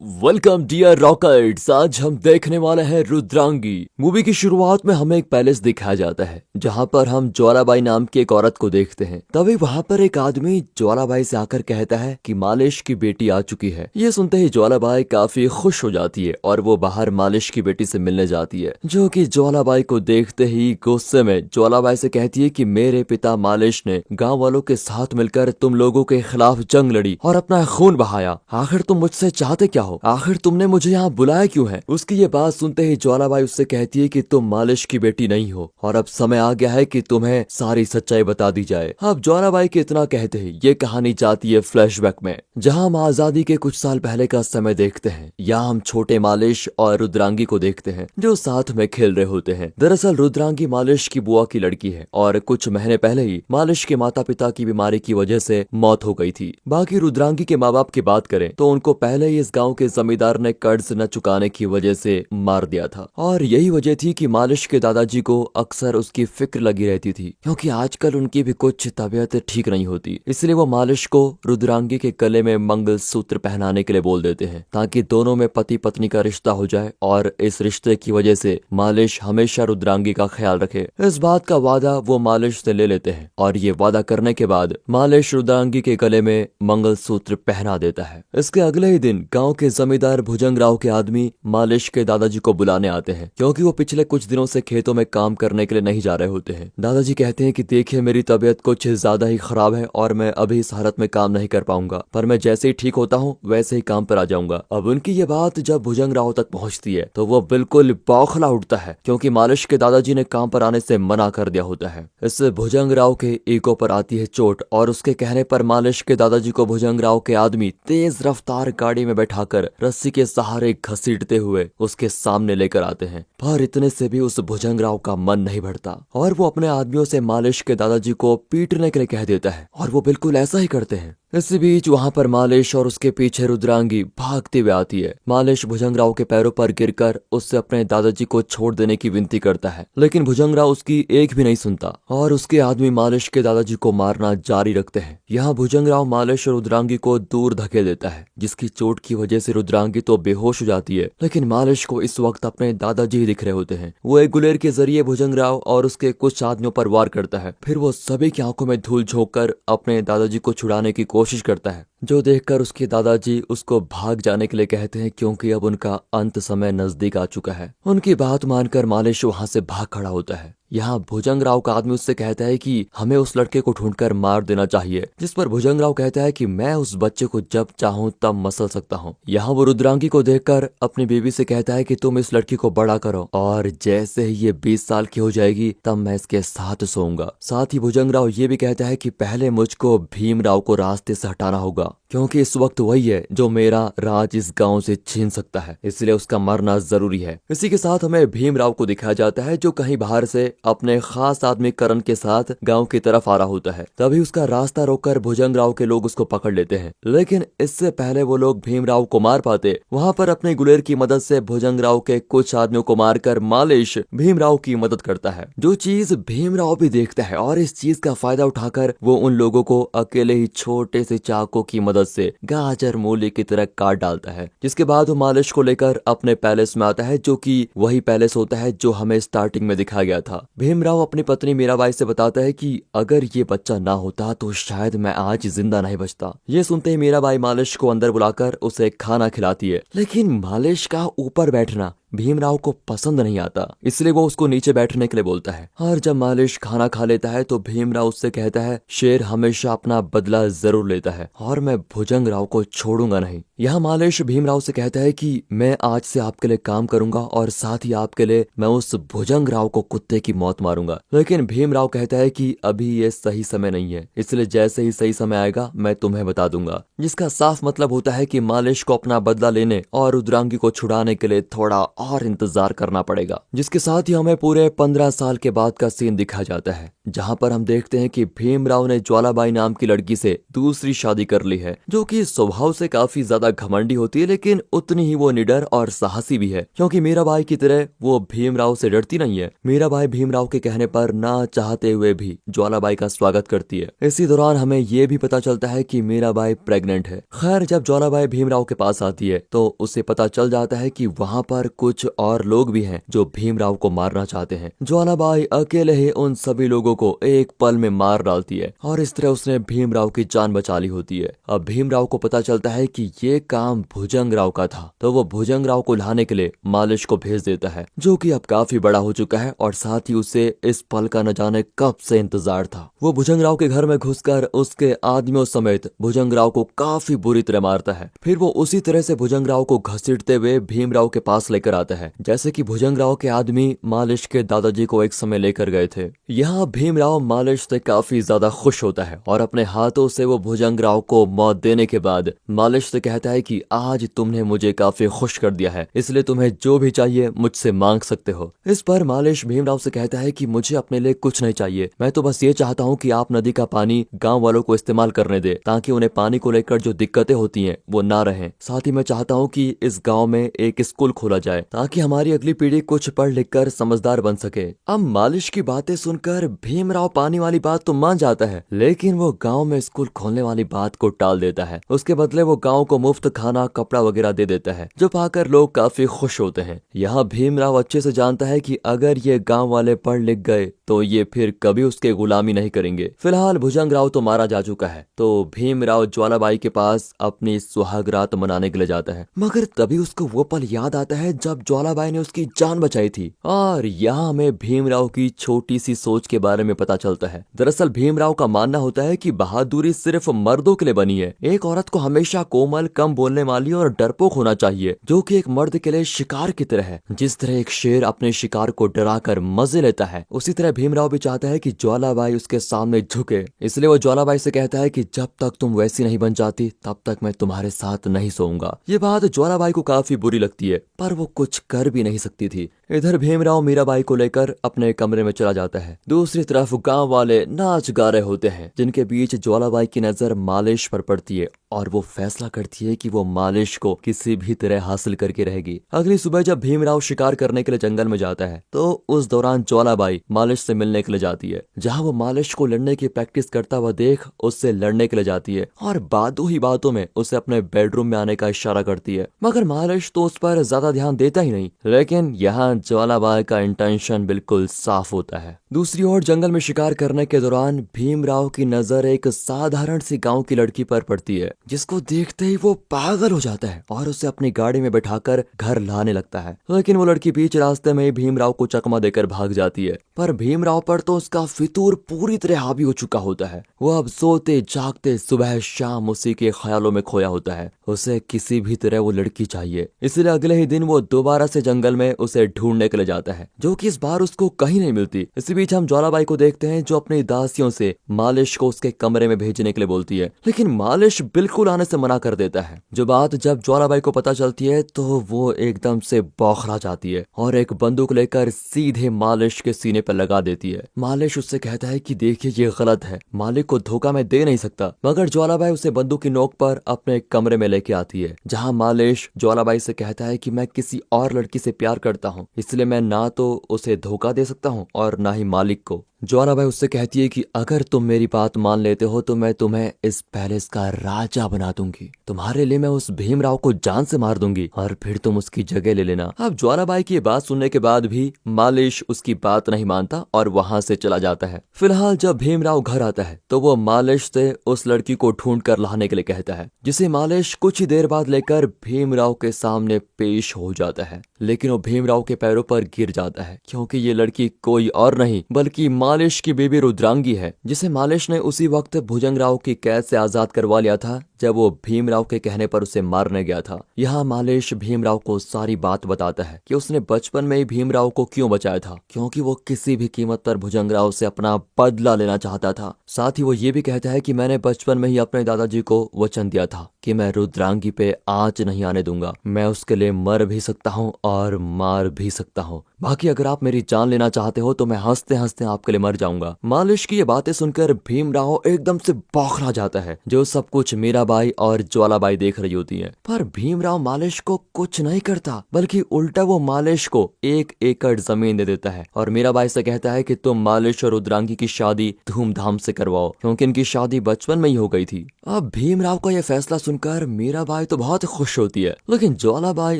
Welcome dear रॉकर्ट्स। आज हम देखने वाले हैं रुद्रांगी। मूवी की शुरुआत में हमें एक पैलेस दिखाया जाता है जहां पर हम ज्वालाबाई नाम की एक औरत को देखते हैं। तभी वहां पर एक आदमी ज्वालाबाई से आकर कहता है कि मालिश की बेटी आ चुकी है। ये सुनते ही ज्वालाबाई काफी खुश हो जाती है और वो बाहर मालिश की बेटी से मिलने जाती है, जो कि ज्वालाबाई को देखते ही गुस्से में ज्वालाबाई से कहती है कि मेरे पिता मालिश ने गाँव वालों के साथ मिलकर तुम लोगों के खिलाफ जंग लड़ी और अपना खून बहाया। आखिर तुम मुझसे चाहते क्या हो? आखिर तुमने मुझे यहाँ बुलाया क्यों है? उसकी ये बात सुनते ही ज्वालाबाई उससे कहती है कि तुम मालिश की बेटी नहीं हो और अब समय आ गया है कि तुम्हें सारी सच्चाई बता दी जाए। अब ज्वालाबाई के इतना कहते ही ये कहानी जाती है फ्लैशबैक में, जहाँ हम आजादी के कुछ साल पहले का समय देखते हैं। यहाँ हम छोटे मालिश और रुद्रांगी को देखते हैं जो साथ में खेल रहे होते हैं। दरअसल रुद्रांगी मालिश की बुआ की लड़की है और कुछ महीने पहले ही मालिश के माता पिता की बीमारी की वजह से मौत हो गई थी। बाकी रुद्रांगी के माँ बाप की बात करें तो उनको पहले ही इस गाँव के जमींदार ने कर्ज न चुकाने की वजह से मार दिया था और यही वजह थी कि मालिश के दादाजी को अक्सर उसकी फिक्र लगी रहती थी, क्योंकि आजकल उनकी भी कुछ तबीयत ठीक नहीं होती। इसलिए वो मालिश को रुद्रांगी के गले में मंगलसूत्र पहनाने के लिए बोल देते हैं ताकि दोनों में पति पत्नी का रिश्ता हो जाए और इस रिश्ते की वजह से मालिश हमेशा रुद्रांगी का ख्याल रखे। इस बात का वादा वो मालिश से ले लेते हैं और ये वादा करने के बाद मालिश रुद्रांगी के गले में मंगलसूत्र पहना देता है। इसके अगले ही दिन गांव के जमींदार भुजंगराव के आदमी मालिश के दादाजी को बुलाने आते हैं, क्योंकि वो पिछले कुछ दिनों से खेतों में काम करने के लिए नहीं जा रहे होते हैं। दादाजी कहते हैं कि देखिए मेरी तबीयत कुछ ज्यादा ही खराब है और मैं अभी इस हालत में काम नहीं कर पाऊंगा, पर मैं जैसे ही ठीक होता हूँ वैसे ही काम पर आ जाऊंगा। अब उनकी ये बात जब भुजंगराव तक पहुंचती है तो वो बिल्कुल बौखला उठता है, क्योंकि मालिश के दादाजी ने काम पर आने से मना कर दिया होता है। इससे भुजंगराव के ईगो पर आती है चोट और उसके कहने पर मालिश के दादाजी को भुजंगराव के आदमी तेज रफ्तार गाड़ी में बैठाकर रस्सी के सहारे घसीटते हुए उसके सामने लेकर आते हैं। पर इतने से भी उस भुजंगराव का मन नहीं भरता और वो अपने आदमियों से मालिश के दादाजी को पीटने के लिए कह देता है और वो बिल्कुल ऐसा ही करते हैं। इसी बीच वहां पर मालिश और उसके पीछे रुद्रांगी भागती हुई आती है। मालिश भुजंगराव के पैरों पर गिरकर उससे अपने दादाजी को छोड़ देने की विनती करता है, लेकिन भुजंगराव उसकी एक भी नहीं सुनता और उसके आदमी मालिश के दादाजी को मारना जारी रखते हैं। यहाँ भुजंगराव मालिश और रुद्रांगी को दूर धकेल देता है, जिसकी चोट की वजह से रुद्रांगी तो बेहोश हो जाती है, लेकिन मालिश को इस वक्त अपने दादाजी ही दिख रहे होते हैं। वो एक गुलेर के जरिए भुजंगराव और उसके कुछ आदमियों पर वार करता है। फिर वो सभी की आंखों में धूल झोंक कर अपने दादाजी को छुड़ाने की कोशिश करता है, जो देखकर उसके दादाजी उसको भाग जाने के लिए कहते हैं, क्योंकि अब उनका अंत समय नजदीक आ चुका है। उनकी बात मानकर मालिश वहां से भाग खड़ा होता है। यहाँ भुजंगराव का आदमी उससे कहता है कि हमें उस लड़के को ढूंढकर मार देना चाहिए, जिस पर भुजंगराव कहता है कि मैं उस बच्चे को जब चाहूं तब मसल सकता हूँ। यहाँ वो रुद्रांगी को देखकर अपनी बीवी से कहता है कि तुम इस लड़की को बड़ा करो और जैसे ही ये 20 साल की हो जाएगी तब मैं इसके साथ सोऊंगा। साथ ही भुजंगराव ये भी कहता है कि पहले मुझको भीमराव को रास्ते से हटाना होगा, क्योंकि इस वक्त वही है जो मेरा राज इस गांव से छीन सकता है, इसलिए उसका मरना जरूरी है। इसी के साथ हमें भीमराव को दिखाया जाता है जो कहीं बाहर से अपने खास आदमी करण के साथ गांव की तरफ आ रहा होता है। तभी उसका रास्ता रोककर भुजंगराव के लोग उसको पकड़ लेते हैं, लेकिन इससे पहले वो लोग भीमराव को मार पाते, वहां पर अपने गुलेर की मदद से भुजंगराव के कुछ आदमियों को मारकर मालिश भीमराव की मदद करता है, जो चीज भीमराव भी देखता है और इस चीज का फायदा उठाकर वो उन लोगों को अकेले ही छोटे से चाकू की मदद से गाजर मूली की तरह काट डालता है। जिसके बाद वो मालिश को लेकर अपने पैलेस में आता है, जो कि वही पैलेस होता है जो हमें स्टार्टिंग में दिखाया गया था। भीमराव अपनी पत्नी मीराबाई से बताता है कि अगर ये बच्चा ना होता तो शायद मैं आज जिंदा नहीं बचता। ये सुनते ही मीराबाई मालिश को अंदर बुलाकर उसे खाना खिलाती है, लेकिन मालिश का ऊपर बैठना भीमराव को पसंद नहीं आता, इसलिए वो उसको नीचे बैठने के लिए बोलता है। और जब मालिश खाना खा लेता है तो भीमराव उससे कहता है, शेर हमेशा अपना बदला जरूर लेता है और मैं भुजंगराव को छोड़ूंगा नहीं। यहाँ मालिश भीमराव से कहता है कि मैं आज से आपके लिए काम करूंगा और साथ ही आपके लिए मैं उस भुजंगराव को कुत्ते की मौत मारूंगा। लेकिन भीमराव कहता है कि अभी ये सही समय नहीं है, इसलिए जैसे ही सही समय आएगा मैं तुम्हें बता दूंगा। जिसका साफ मतलब होता है कि मालिश को अपना बदला लेने और रुद्रांगी को छुड़ाने के लिए थोड़ा और इंतजार करना पड़ेगा। जिसके साथ ही हमें पूरे 15 साल के बाद का सीन दिखाया जाता है, जहां पर हम देखते हैं कि भीमराव ने ज्वालाबाई नाम की लड़की से दूसरी शादी कर ली है, जो कि स्वभाव से काफी ज्यादा ज्यादा घमंडी होती है, लेकिन उतनी ही वो निडर और साहसी भी है, क्योंकि मीराबाई की तरह वो भीमराव से डरती नहीं है। मीराबाई भीमराव के कहने पर ना चाहते हुए भी ज्वालाबाई का स्वागत करती है। इसी दौरान हमें ये भी पता चलता है कि मीराबाई प्रेग्नेंट है। खैर, जब ज्वालाबाई भीमराव के पास आती है तो उसे पता चल जाता है कि वहाँ पर कुछ और लोग भी हैं जो भीमराव को मारना चाहते हैं। ज्वालाबाई अकेले ही उन सभी लोगों को एक पल में मार डालती है और इस तरह उसने भीमराव की जान बचा ली होती है। अब भीमराव को पता चलता है कि ये काम भुजंगराव का था, तो वो भुजंगराव को लाने के लिए मालिश को भेज देता है, जो कि अब काफी बड़ा हो चुका है और साथ ही उसे इस पल का न जाने कब से इंतजार था। वो भुजंगराव के घर में घुसकर उसके आदमियों समेत भुजंगराव को काफी बुरी तरह मारता है। फिर वो उसी तरह से भुजंगराव को घसीटते हुए भीमराव के पास लेकर आता है, जैसे कि भुजंगराव के आदमी मालिश के दादाजी को एक समय लेकर गए थे। यहाँ भीमराव मालिश से काफी ज्यादा खुश होता है और अपने हाथों से वो भुजंगराव को मौत देने के बाद मालिश से कहता है कि आज तुमने मुझे काफी खुश कर दिया है, इसलिए तुम्हें जो भी चाहिए मुझसे मांग सकते हो। इस पर मालिश भीमराव से कहता है कि मुझे अपने लिए कुछ नहीं चाहिए, मैं तो बस ये चाहता हूँ कि आप नदी का पानी गाँव वालों को इस्तेमाल करने दे, ताकि उन्हें पानी को लेकर जो दिक्कतें होती हैं वो ना रहें। साथ ही मैं चाहता हूँ कि इस गाँव में एक स्कूल खोला जाए, ताकि हमारी अगली पीढ़ी कुछ पढ़ लिख कर समझदार बन सके। अब मालिश की बातें सुनकर भीमराव पानी वाली बात तो मान जाता है, लेकिन वो गांव में स्कूल खोलने वाली बात को टाल देता है। उसके बदले वो गांव को मुफ्त खाना कपड़ा वगैरह दे देता है, जो पाकर लोग काफी खुश होते हैं। यहाँ भीमराव अच्छे से जानता है कि अगर ये गांव वाले पढ़ लिख गए तो ये फिर कभी उसके गुलामी नहीं करेंगे। फिलहाल भुजंगराव तो मारा जा चुका है, तो भीमराव ज्वालाबाई के पास अपनी सुहाग रात मनाने के लिए जाता है, मगर तभी उसको वो पल याद आता है जब ज्वालाबाई ने उसकी जान बचाई थी। और यहाँ हमें भीमराव की छोटी सी सोच के बारे में पता चलता है। दरअसल भीमराव का मानना होता है कि बहादुरी सिर्फ मर्दों के लिए बनी है। एक औरत को हमेशा कोमल, कम बोलने वाली और डरपोक होना चाहिए, जो कि एक मर्द के लिए शिकार की तरह है। जिस तरह एक शेर अपने शिकार को डराकर मजे लेता है, उसी तरह भीमराव भी चाहता है कि ज्वालाबाई उसके सामने झुके। इसलिए वो ज्वालाबाई से कहता है कि जब तक तुम वैसी नहीं बन जाती तब तक मैं तुम्हारे साथ नहीं सोऊंगा। ये बात ज्वालाबाई को काफी बुरी लगती है, पर वो कुछ कर भी नहीं सकती थी। इधर भीमराव मीराबाई को लेकर अपने कमरे में चला जाता है। दूसरी तरफ गांव वाले नाच गा रहे होते हैं, जिनके बीच ज्वालाबाई की नजर मालिश पर पड़ती है और वो फैसला करती है कि वो मालिश को किसी भी तरह हासिल करके रहेगी। अगली सुबह जब भीमराव शिकार करने के लिए जंगल में जाता है, तो उस दौरान ज्वालाबाई मालिश से मिलने के लिए जाती है। जहाँ वो मालिश को लड़ने की प्रैक्टिस करता हुआ देख उससे लड़ने के लिए जाती है और बातों ही बातों में उसे अपने बेडरूम में आने का इशारा करती है, मगर मालिश तो उस पर ज्यादा ध्यान देता ही नहीं। लेकिन यहाँ ज्वालाबाई का इंटेंशन बिल्कुल साफ होता है। दूसरी ओर जंगल में शिकार करने के दौरान भीमराव की नजर एक साधारण सी गांव की लड़की पर पड़ती है, जिसको देखते ही वो पागल हो जाता है और उसे अपनी गाड़ी में बैठाकर घर लाने लगता है। लेकिन वो लड़की बीच रास्ते में ही भीमराव को चकमा देकर भाग जाती है, पर भीमराव पर तो उसका फितूर पूरी तरह हावी हो चुका होता है। वो अब सोते जागते सुबह शाम उसी के ख्यालों में खोया होता है। उसे किसी भी तरह वो लड़की चाहिए, इसलिए अगले ही दिन वो दोबारा से जंगल में उसे ढूंढने के लिए जाता है, जो कि इस बार उसको कहीं नहीं मिलती। इसी बीच हम ज्वालाबाई को देखते हैं, जो अपनी दासियों से मालिश को उसके कमरे में भेजने के लिए बोलती है, लेकिन मालिश बिल्कुल आने से मना कर देता है। जो बात जब ज्वालाबाई को पता चलती है तो वो एकदम से बौखला जाती है और एक बंदूक लेकर सीधे मालिश के सीने पर लगा देती है। मालिश उससे कहता है कि देखिए ये गलत है, मालिक को धोखा मैं दे नहीं सकता, मगर ज्वालाबाई उसे बंदूक की नोक पर अपने कमरे में लेके आती है, जहाँ मालिश ज्वालाबाई से कहता है कि मैं किसी और लड़की से प्यार करता हूँ, इसलिए मैं ना तो उसे धोखा दे सकता हूँ और ना ही मालिक को। ज्वालाबाई उससे कहती है कि अगर तुम मेरी बात मान लेते हो तो मैं तुम्हें इस पैलेस का राजा बना दूंगी, तुम्हारे लिए मैं उस भीमराव को जान से मार दूंगी और फिर तुम उसकी जगह ले लेना। अब ज्वालाबाई की बात सुनने के बाद भी मालिश उसकी बात नहीं मानता और वहां से चला जाता है। फिलहाल जब भीमराव घर आता है तो वो मालिश से उस लड़की को ढूंढ कर लाने के लिए कहता है, जिसे मालिश कुछ ही देर बाद लेकर भीमराव के सामने पेश हो जाता है। लेकिन वो भीमराव के पैरों पर गिर जाता है, क्योंकि ये लड़की कोई और नहीं बल्कि मालिश की बेबी रुद्रांगी है, जिसे मालिश ने उसी वक्त भुजंगराव की कैद से आजाद करवा लिया था जब वो भीमराव के कहने पर उसे मारने गया था। यहाँ मालिश भीमराव को सारी बात बताता है कि उसने बचपन में ही भीमराव को क्यों बचाया था, क्योंकि वो किसी भी कीमत पर भुजंगराव से अपना बदला लेना चाहता था। साथ ही वो ये भी कहता है कि मैंने बचपन में ही अपने दादाजी को वचन दिया था कि मैं रुद्रांगी पे आंच नहीं आने दूंगा, मैं उसके लिए मर भी सकता हूँ और मार भी सकता हूँ, बाकी अगर आप मेरी जान लेना चाहते हो तो मैं हंसते हंसते आपके लिए मर जाऊंगा। मालिश की ये बातें सुनकर भीमराव एकदम से बौखला जाता है। जो सब कुछ मीराबाई और ज्वालाबाई देख रही होती है, पर भीमराव मालिश को कुछ नहीं करता, बल्कि उल्टा वो मालिश को 1 एकड़ जमीन दे देता है और मीराबाई से कहता है कि तुम मालिश और रुद्रांगी की शादी धूमधाम से करवाओ, क्योंकि इनकी शादी बचपन में ही हो गई थी। अब भीमराव का यह फैसला सुनकर मीराबाई तो बहुत खुश होती है, लेकिन ज्वालाबाई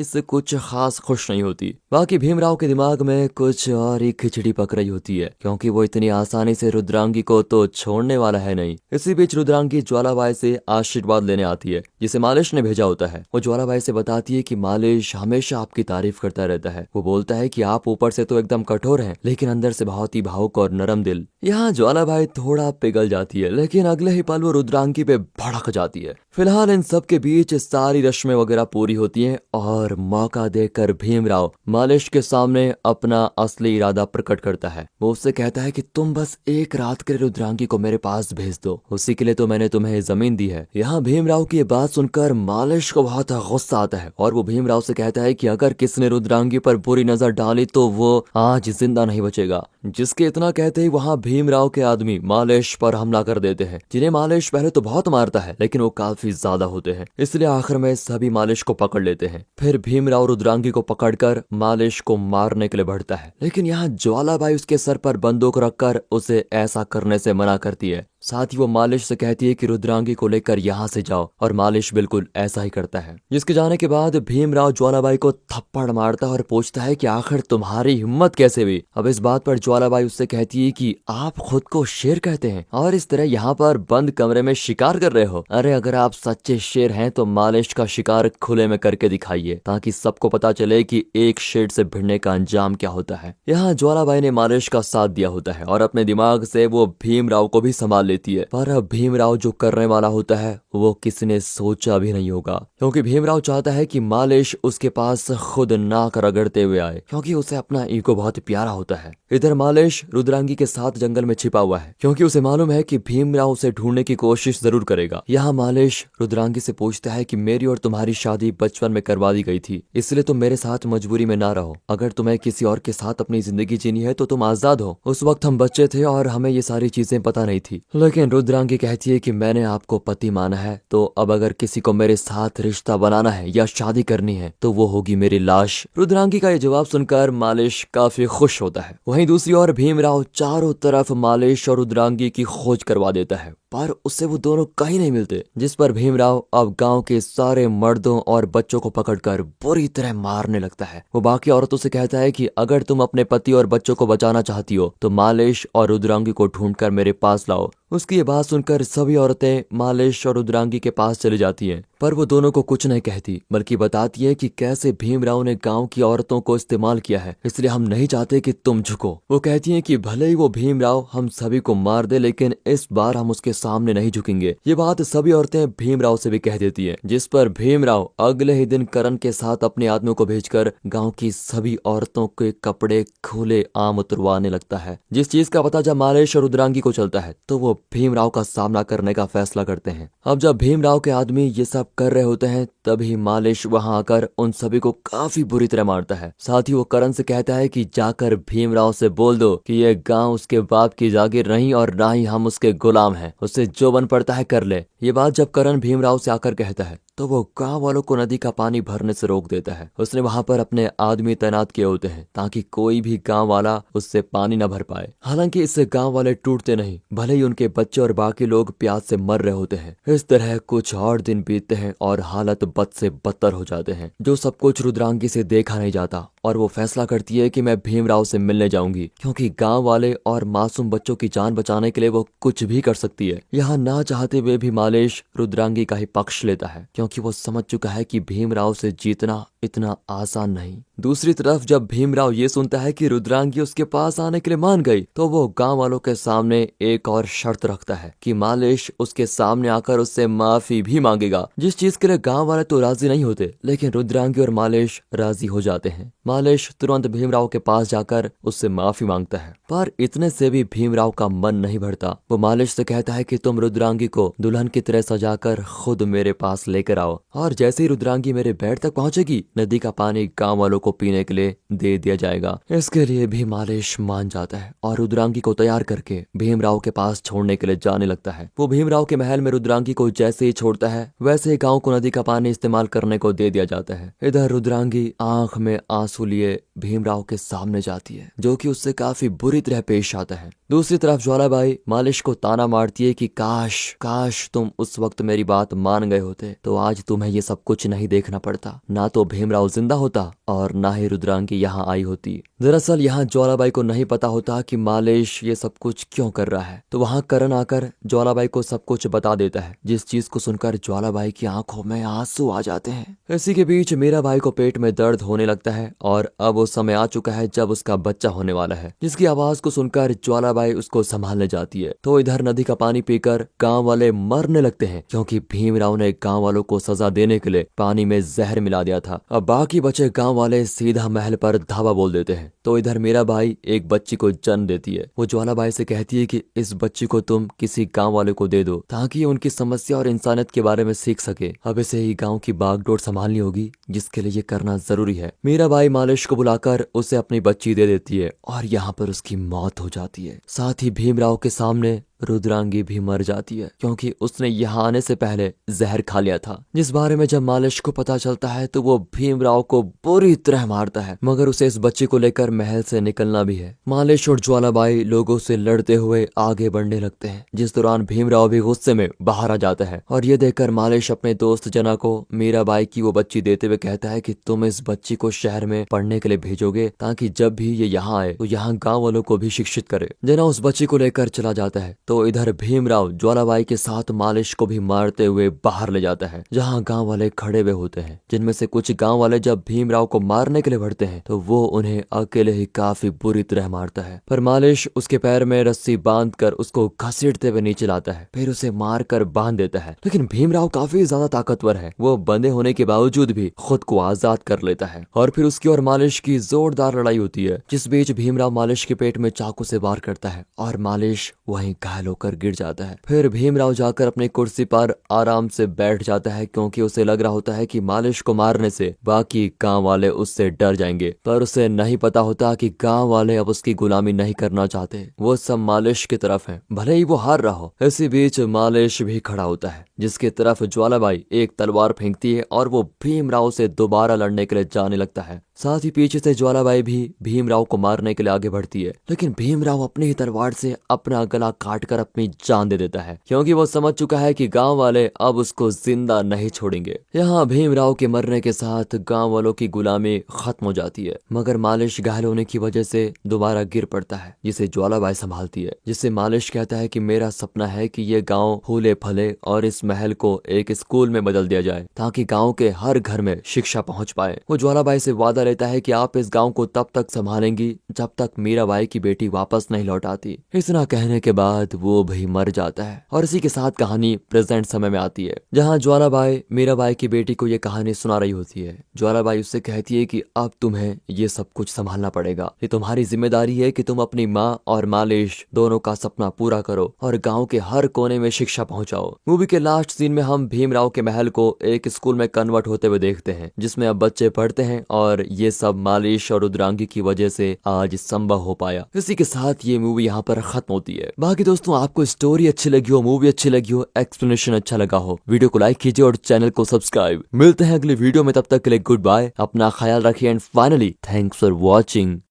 इससे कुछ खास खुश नहीं होती। बाकी भीमराव के दिमाग में कुछ और ही खिचड़ी पक रही होती है, क्योंकि वो इतनी आसानी से रुद्रांगी को तो छोड़ने वाला है नहीं। इसी बीच रुद्रांगी ज्वालाबाई से आशीर्वाद लेने आती है, जिसे मालिश ने भेजा होता है। वो ज्वालाबाई से बताती है कि मालिश हमेशा आपकी तारीफ करता रहता है। वो बोलता है कि आप ऊपर से तो एकदम कठोर हैं, लेकिन अंदर से बहुत ही भावुक और नरम दिल। यहाँ ज्वालाबाई थोड़ा पिघल जाती है, लेकिन अगले ही पल वो रुद्रांगी पे भड़क जाती है। फिलहाल इन सब के बीच सारी रस्में वगैरह पूरी होती हैं और मौका देकर भीमराव मालिश के सामने अपना असली इरादा प्रकट करता है। वो उससे कहता है कि तुम बस एक रात के लिए रुद्रांगी को मेरे पास भेज दो, उसी के लिए तो मैंने तुम्हें जमीन दी है। यहाँ भीमराव की ये बात सुनकर मालिश को बहुत गुस्सा आता है और वो भीमराव से कहता है कि अगर किसने रुद्रांगी पर बुरी नजर डाली तो वो आज जिंदा नहीं बचेगा। जिसके इतना कहते ही वहाँ भीमराव के आदमी मालिश पर हमला कर देते हैं, जिन्हें मालिश पहले तो बहुत मारता है, लेकिन वो काफी ज्यादा होते हैं, इसलिए आखिर में सभी मालिश को पकड़ लेते हैं। फिर भीमराव रुद्रांगी को पकड़कर मालिश को मारने के लिए बढ़ता है, लेकिन यहाँ ज्वालाबाई उसके सर पर बंदूक रखकर उसे ऐसा करने से मना करती है। साथ ही वो मालिश से कहती है कि रुद्रांगी को लेकर यहाँ से जाओ, और मालिश बिल्कुल ऐसा ही करता है। जिसके जाने के बाद भीमराव ज्वालाबाई को थप्पड़ मारता है और पूछता है कि आखिर तुम्हारी हिम्मत कैसे हुई। अब इस बात पर ज्वालाबाई उससे कहती है कि आप खुद को शेर कहते हैं और इस तरह यहाँ पर बंद कमरे में शिकार कर रहे हो। अरे अगर आप सच्चे शेर हैं तो मालिश का शिकार खुले में करके दिखाइए, ताकि सबको पता चले कि एक शेर से भिड़ने का अंजाम क्या होता है। यहाँ ज्वालाबाई ने मालिश का साथ दिया होता है और अपने दिमाग से वो भीमराव को भी संभाल लेती है। पर अब भीमराव जो करने वाला होता है वो किसी ने सोचा भी नहीं होगा, क्योंकि भीमराव चाहता है कि मालिश उसके पास खुद नाक रगड़ते हुए आए, क्योंकि उसे अपना ईगो बहुत प्यारा होता है। इधर मालिश रुद्रांगी के साथ जंगल में छिपा हुआ है, क्योंकि उसे मालूम है कि भीमराव उसे ढूंढने की कोशिश जरूर करेगा। यहाँ मालिश रुद्रांगी से पूछता है कि मेरी और तुम्हारी शादी बचपन में करवा दी गई थी, इसलिए तुम मेरे साथ मजबूरी में ना रहो। अगर तुम्हें किसी और के साथ अपनी जिंदगी जीनी है तो तुम आजाद हो। उस वक्त हम बच्चे थे और हमें ये सारी चीजें पता नहीं थी, लेकिन रुद्रांगी कहती है कि मैंने आपको पति माना है, तो अब अगर किसी को मेरे साथ रिश्ता बनाना है या शादी करनी है तो वो होगी मेरी लाश। रुद्रांगी का ये जवाब सुनकर मालिश काफी खुश होता है। वहीं दूसरी ओर भीमराव चारों तरफ मालिश और रुद्रांगी की खोज करवा देता है, पर उससे वो दोनों कहीं नहीं मिलते। जिस पर भीमराव अब गांव के सारे मर्दों और बच्चों को पकड़कर बुरी तरह मारने लगता है। वो बाकी औरतों से कहता है कि अगर तुम अपने पति और बच्चों को बचाना चाहती हो तो मालिश और रुद्रांगी को ढूंढकर मेरे पास लाओ। उसकी ये बात सुनकर सभी औरतें मालिश और रुद्रांगी के पास चली जाती हैं, पर वो दोनों को कुछ नहीं कहती, बल्कि बताती है कि कैसे भीमराव ने गांव की औरतों को इस्तेमाल किया है, इसलिए हम नहीं चाहते कि तुम झुको। वो कहती हैं कि भले ही वो भीमराव हम सभी को मार दे, लेकिन इस बार हम उसके सामने नहीं झुकेंगे। ये बात सभी औरतें भीमराव से भी कह देती है, जिस पर भीमराव अगले ही दिन करण के साथ अपने आदमियों को भेजकर गाँव की सभी औरतों के कपड़े खुले आम उतरवाने लगता है। जिस चीज का पता जब मालिश और रुद्रांगी को चलता है तो वो भीमराव का सामना करने का फैसला करते हैं। अब जब भीमराव के आदमी ये सब कर रहे होते हैं तभी मालिश वहां आकर उन सभी को काफी बुरी तरह मारता है। साथ ही वो करण से कहता है कि जाकर भीमराव से बोल दो कि ये गांव उसके बाप की जागीर नहीं और ना ही हम उसके गुलाम हैं, उससे जो बन पड़ता है कर ले। ये बात जब करण भीमराव से आकर कहता है तो वो गांव वालों को नदी का पानी भरने से रोक देता है। उसने वहां पर अपने आदमी तैनात किए होते हैं ताकि कोई भी गांव वाला उससे पानी न भर पाए। हालांकि इससे गांव वाले टूटते नहीं, भले ही उनके बच्चे और बाकी लोग प्यास से मर रहे होते हैं। इस तरह कुछ और दिन बीतते हैं और हालत बद से बदतर हो जाते हैं। जो सब कुछ रुद्रांगी से देखा नहीं जाता और वो फैसला करती है कि मैं भीमराव से मिलने जाऊंगी, क्योंकि गांव वाले और मासूम बच्चों की जान बचाने के लिए वो कुछ भी कर सकती है। यहाँ ना चाहते हुए भी मालिश रुद्रांगी का ही पक्ष लेता है, क्योंकि वो समझ चुका है कि भीमराव से जीतना इतना आसान नहीं। दूसरी तरफ जब भीमराव ये सुनता है कि रुद्रांगी उसके पास आने के लिए मान गई तो वो गांव वालों के सामने एक और शर्त रखता है कि मालिश उसके सामने आकर उससे माफी भी मांगेगा, जिस चीज के लिए गांव वाले तो राजी नहीं होते, लेकिन रुद्रांगी और मालिश राजी हो जाते हैं। मालिश तुरंत भीमराव के पास जाकर उससे माफी मांगता है, पर इतने से भी भीमराव का मन नहीं भरता। वो मालिश से कहता है कि तुम रुद्रांगी को दुल्हन की तरह सजाकर खुद मेरे पास लेकर आओ, और जैसे ही रुद्रांगी मेरे बेड तक पहुंचेगी नदी का पानी गांव वालों को पीने के लिए दे दिया जाएगा। इसके लिए भी मालिश मान जाता है और रुद्रांगी को तैयार करके भीमराव के पास छोड़ने के लिए जाने लगता है। वो भीमराव के महल में रुद्रांगी को जैसे ही छोड़ता है वैसे ही गांव को नदी का पानी इस्तेमाल करने को दे दिया जाता है। इधर रुद्रांगी आंख में आंसू लिए भीमराव के सामने जाती है, जो कि उससे काफी बुरी तरह पेश आता है। दूसरी तरफ ज्वालाबाई मालिश को ताना मारती है कि काश काश तुम उस वक्त मेरी बात मान गए होते तो आज तुम्हें ये सब कुछ नहीं देखना पड़ता, ना तो भीमराव जिंदा होता और ना ही रुद्रांगी यहाँ आई होती। दरअसल यहाँ ज्वालाबाई को नहीं पता होता कि मालिश ये सब कुछ क्यों कर रहा है, तो वहाँ करण आकर ज्वालाबाई को सब कुछ बता देता है, जिस चीज को सुनकर ज्वालाबाई की आंखों में आंसू आ जाते हैं। इसी के बीच मीराबाई को पेट में दर्द होने लगता है और अब वो समय आ चुका है जब उसका बच्चा होने वाला है, जिसकी आवाज को सुनकर ज्वालाबाई उसको संभालने जाती है। तो इधर नदी का पानी पीकर गांव वाले मरने लगते हैं, क्योंकि भीमराव ने गांव वालों को सजा देने के लिए पानी में जहर मिला दिया था। अब बाकी बचे गांव वाले सीधा महल पर धावा बोल देते हैं। तो इधर मीराबाई एक बच्ची को जन्म देती है। वो ज्वालाबाई से कहती है कि इस बच्ची को तुम किसी गांव वाले को दे दो ताकि उनकी समस्या और इंसानियत के बारे में सीख सके। अब इसे ही गांव की बागडोर संभालनी होगी, जिसके लिए ये करना जरूरी है। मीराबाई मालिश को बुलाकर उसे अपनी बच्ची दे देती है और यहाँ पर उसकी मौत हो जाती है। साथ ही भीमराव के सामने रुद्रांगी भी मर जाती है, क्योंकि उसने यहाँ आने से पहले जहर खा लिया था, जिस बारे में जब मालिश को पता चलता है तो वो भीमराव को बुरी तरह मारता है, मगर उसे इस बच्ची को लेकर महल से निकलना भी है। मालिश और ज्वालाबाई लोगों से लड़ते हुए आगे बढ़ने लगते हैं, जिस दौरान भीमराव भी गुस्से में बाहर आ जाता है और ये देखकर मालिश अपने दोस्त जना को मीराबाई की वो बच्ची देते हुए कहता है कि तुम इस बच्ची को शहर में पढ़ने के लिए भेजोगे ताकि जब भी ये यहाँ आए तो यहाँ गाँव वालों को भी शिक्षित करे। जना उस बच्ची को लेकर चला जाता है। तो इधर भीमराव ज्वालाबाई के साथ मालिश को भी मारते हुए बाहर ले जाता है, जहां गांव वाले खड़े हुए होते हैं, जिनमें से कुछ गांव वाले जब भीमराव को मारने के लिए बढ़ते हैं तो वो उन्हें अकेले ही काफी बुरी तरह मारता है। पर मालिश उसके पैर में रस्सी बांधकर उसको घसीटते हुए नीचे लाता है, फिर उसे मार कर बांध देता है। लेकिन भीमराव काफी ज्यादा ताकतवर है, वो बंधे होने के बावजूद भी खुद को आजाद कर लेता है और फिर उसकी और मालिश की जोरदार लड़ाई होती है, जिस बीच भीमराव मालिश के पेट में चाकू से वार करता है और मालिश वहीं घायल होकर गिर जाता है। फिर भीमराव जाकर अपनी कुर्सी पर आराम से बैठ जाता है, क्योंकि उसे लग रहा होता है कि मालिश को मारने से बाकी गांव वाले उससे डर जाएंगे। पर उसे नहीं पता होता कि गांव वाले अब उसकी गुलामी नहीं करना चाहते, वो सब मालिश की तरफ हैं, भले ही वो हार रहा हो। इसी बीच मालिश भी खड़ा होता है, जिसकी तरफ ज्वालाबाई एक तलवार फेंकती है और वो भीमराव से दोबारा लड़ने के लिए जाने लगता है। साथ ही पीछे से ज्वालाबाई भी भीमराव को मारने के लिए आगे बढ़ती है, लेकिन भीमराव अपनी ही तलवार से अपना गला काटकर अपनी जान दे देता है, क्योंकि वो समझ चुका है कि गांव वाले अब उसको जिंदा नहीं छोड़ेंगे। यहाँ भीमराव के मरने के साथ गांव वालों की गुलामी खत्म हो जाती है, मगर मालिश घायल होने की वजह से दोबारा गिर पड़ता है, जिसे ज्वालाबाई संभालती है। जिससे मालिश कहता है कि मेरा सपना है कि ये गाँव फूले फले और इस महल को एक स्कूल में बदल दिया जाए, ताकि गाँव के हर घर में शिक्षा पहुँच पाए। वो ज्वालाबाई से वादा लेता है कि आप इस गांव को तब तक संभालेंगी जब तक मीराबाई की बेटी वापस नहीं लौट आती। इतना कहने के बाद वो भी मर जाता है और इसी के साथ कहानी प्रेजेंट समय में आती है, जहां ज्वालाबाई मीराबाई की बेटी को ये कहानी सुना रही होती है। ज्वालाबाई उससे कहती है कि अब तुम्हें ये सब कुछ संभालना पड़ेगा, ये तुम्हारी जिम्मेदारी है कि तुम अपनी माँ और मालिश दोनों का सपना पूरा करो और गाँव के हर कोने में शिक्षा पहुँचाओ। मूवी के लास्ट सीन में हम भीमराव के महल को एक स्कूल में कन्वर्ट होते हुए देखते हैं, जिसमें अब बच्चे पढ़ते हैं और ये सब मालिश और रुद्रांगी की वजह से आज संभव हो पाया। इसी के साथ ये मूवी यहाँ पर खत्म होती है। बाकी दोस्तों, आपको स्टोरी अच्छी लगी हो, मूवी अच्छी लगी हो, एक्सप्लेनेशन अच्छा लगा हो, वीडियो को लाइक कीजिए और चैनल को सब्सक्राइब। मिलते हैं अगले वीडियो में, तब तक के लिए गुड बाय, अपना ख्याल रखिए and finally thanks for watching.